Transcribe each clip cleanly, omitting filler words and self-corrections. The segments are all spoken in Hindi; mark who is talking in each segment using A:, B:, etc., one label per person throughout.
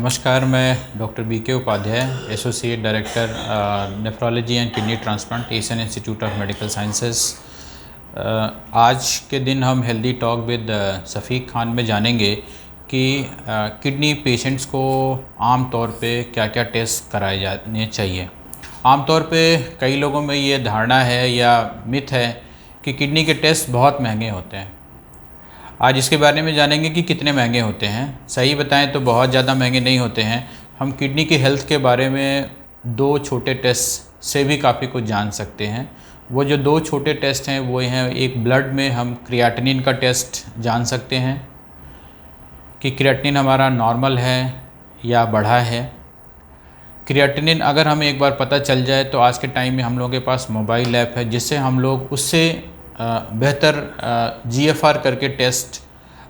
A: नमस्कार, मैं doctor BK Upadhyay, associate director nephrology and kidney transplant, Asian institute of medical sciences. आज के दिन हम healthy talk with Safiq Khan में जानेंगे कि किडनी पेशेंट्स को आम तौर पे क्या क्या टेस्ट कराए जाने चाहिए। आमतौर पे कई लोगों में ये धारणा है या मिथ है कि किडनी के टेस्ट बहुत महंगे होते हैं। आज इसके बारे में जानेंगे कि कितने महंगे होते हैं। सही बताएं तो बहुत ज़्यादा महंगे नहीं होते हैं। हम किडनी की हेल्थ के बारे में 2 छोटे टेस्ट से भी काफ़ी कुछ जान सकते हैं। वो जो 2 छोटे टेस्ट हैं वो हैं, एक ब्लड में हम क्रिएटिनिन का टेस्ट जान सकते हैं कि क्रिएटिनिन हमारा नॉर्मल है या बढ़ा है। क्रिएटिनिन अगर हमें एक बार पता चल जाए तो आज के टाइम में हम लोगों के पास मोबाइल ऐप है जिससे हम लोग उससे बेहतर GFR करके टेस्ट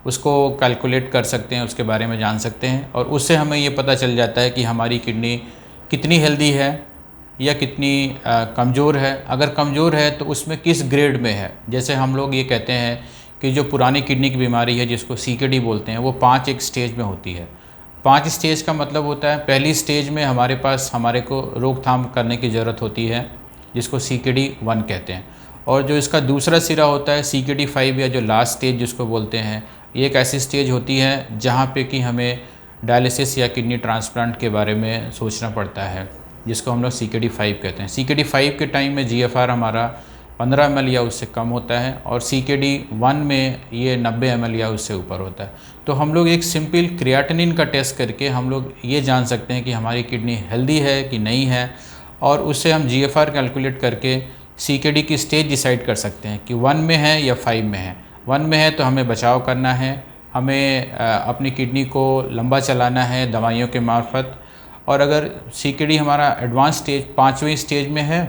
A: उसको कैलकुलेट कर सकते हैं, उसके बारे में जान सकते हैं और उससे हमें ये पता चल जाता है कि हमारी किडनी कितनी हेल्दी है या कितनी कमज़ोर है। अगर कमज़ोर है तो उसमें किस ग्रेड में है। जैसे हम लोग ये कहते हैं कि जो पुरानी किडनी की बीमारी है जिसको CKD बोलते हैं, वो 5 एक स्टेज में होती है। 5 स्टेज का मतलब होता है, पहली स्टेज में हमारे को रोकथाम करने की ज़रूरत होती है जिसको CKD 1 कहते हैं, और जो इसका दूसरा सिरा होता है CKD 5 या जो लास्ट स्टेज जिसको बोलते हैं, ये एक ऐसी स्टेज होती है जहाँ पे कि हमें डायलिसिस या किडनी ट्रांसप्लांट के बारे में सोचना पड़ता है, जिसको हम लोग CKD 5 कहते हैं। CKD 5 के टाइम में GFR हमारा 15 ml या उससे कम होता है और CKD 1 में ये 90 ml या उससे ऊपर होता है। तो हम लोग एक सिंपल क्रिएटिनिन का टेस्ट करके हम लोग ये जान सकते हैं कि हमारी किडनी हेल्दी है कि नहीं है, और उससे हम GFR कैलकुलेट करके CKD की स्टेज डिसाइड कर सकते हैं कि 1 में है या 5 में है। 1 में है तो हमें बचाव करना है, हमें अपनी किडनी को लंबा चलाना है दवाइयों के मार्फत, और अगर CKD हमारा एडवांस स्टेज 5वीं स्टेज में है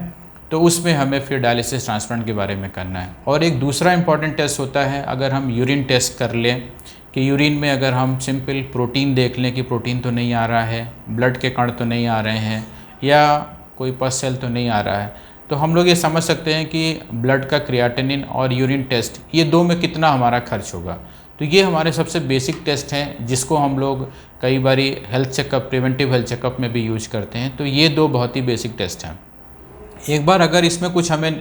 A: तो उसमें हमें फिर डायलिसिस ट्रांसप्लांट के बारे में करना है। और एक दूसरा इंपॉर्टेंट टेस्ट होता है, अगर हम यूरिन टेस्ट कर लें कि यूरिन में अगर हम सिंपल प्रोटीन देख लें कि प्रोटीन तो नहीं आ रहा है, ब्लड के कण तो नहीं आ रहे हैं या कोई पस सेल तो नहीं आ रहा है, तो हम लोग ये समझ सकते हैं कि ब्लड का क्रिएटिनिन और यूरिन टेस्ट, ये 2 में कितना हमारा खर्च होगा। तो ये हमारे सबसे बेसिक टेस्ट हैं जिसको हम लोग कई बारी health checkup, preventive health checkup में भी यूज करते हैं। तो ये 2 बहुत ही बेसिक टेस्ट हैं। एक बार अगर इसमें कुछ हमें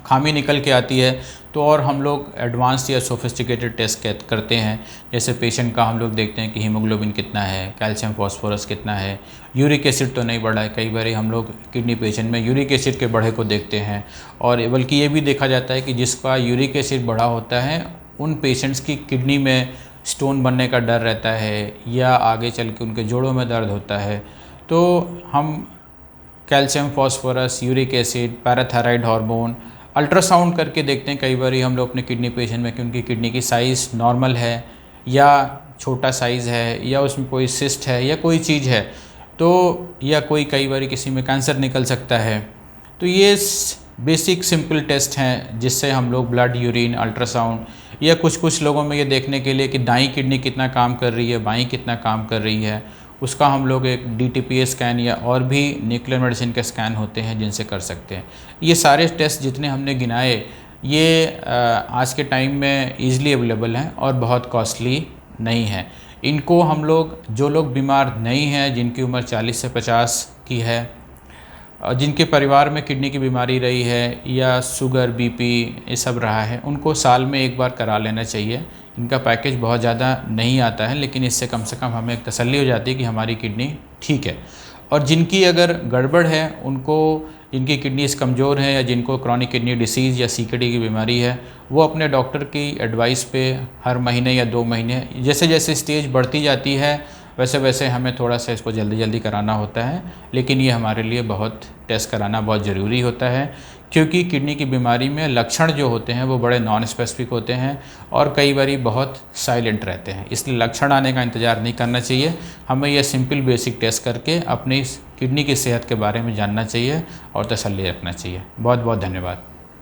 A: खामी निकल के आती है तो और हम लोग एडवांस या सोफिस्टिकेटेड टेस्ट करते हैं। जैसे पेशेंट का हम लोग देखते हैं कि हीमोग्लोबिन कितना है, कैल्शियम फॉस्फोरस कितना है, यूरिक एसिड तो नहीं बढ़ा है। कई बार हम लोग किडनी पेशेंट में यूरिक एसिड के बढ़े को देखते हैं, और बल्कि ये भी देखा जाता है कि जिसका यूरिक एसिड बढ़ा होता है उन पेशेंट्स की किडनी में स्टोन बनने का डर रहता है या आगे चल के उनके जोड़ों में दर्द होता है। तो हम calcium phosphorus, uric acid, parathyroid hormone ultrasound करके देखते हैं कई बार हम लोग अपने किडनी पेशेंट में कि उनकी किडनी की साइज़ नॉर्मल है या छोटा साइज़ है या उसमें कोई सिस्ट है या कोई चीज़ है, तो या कोई कई बार किसी में कैंसर निकल सकता है। तो ये बेसिक सिंपल टेस्ट हैं जिससे हम लोग ब्लड, यूरिन, अल्ट्रासाउंड या कुछ लोगों में ये देखने के लिए कि दाईं किडनी कितना काम कर रही है, बाईं कितना काम कर रही है, उसका हम लोग एक DTPA स्कैन या और भी न्यूक्लियर मेडिसिन के स्कैन होते हैं जिनसे कर सकते हैं। ये सारे टेस्ट जितने हमने गिनाए ये आज के टाइम में ईज़िली अवेलेबल हैं और बहुत कॉस्टली नहीं है। इनको हम लोग, जो लोग बीमार नहीं हैं, जिनकी उम्र 40 से 50 की है, जिनके परिवार में किडनी की बीमारी रही है या शुगर, BP ये सब रहा है, उनको साल में एक बार करा लेना चाहिए। इनका पैकेज बहुत ज़्यादा नहीं आता है, लेकिन इससे कम से कम हमें एक तसल्ली हो जाती है कि हमारी किडनी ठीक है। और जिनकी अगर गड़बड़ है, उनको, जिनकी किडनीज कमज़ोर है या जिनको क्रॉनिक किडनी डिसीज़ या CKD की बीमारी है, वो अपने डॉक्टर की एडवाइस पे हर महीने या 2 महीने, जैसे जैसे स्टेज बढ़ती जाती है वैसे वैसे हमें थोड़ा सा इसको जल्दी कराना होता है। लेकिन ये हमारे लिए बहुत टेस्ट कराना बहुत ज़रूरी होता है, क्योंकि किडनी की बीमारी में लक्षण जो होते हैं वो बड़े नॉन स्पेसिफिक होते हैं और कई बारी बहुत साइलेंट रहते हैं। इसलिए लक्षण आने का इंतज़ार नहीं करना चाहिए। हमें यह सिंपल बेसिक टेस्ट करके अपनी किडनी की सेहत के बारे में जानना चाहिए और तसल्ली रखना चाहिए। बहुत बहुत धन्यवाद।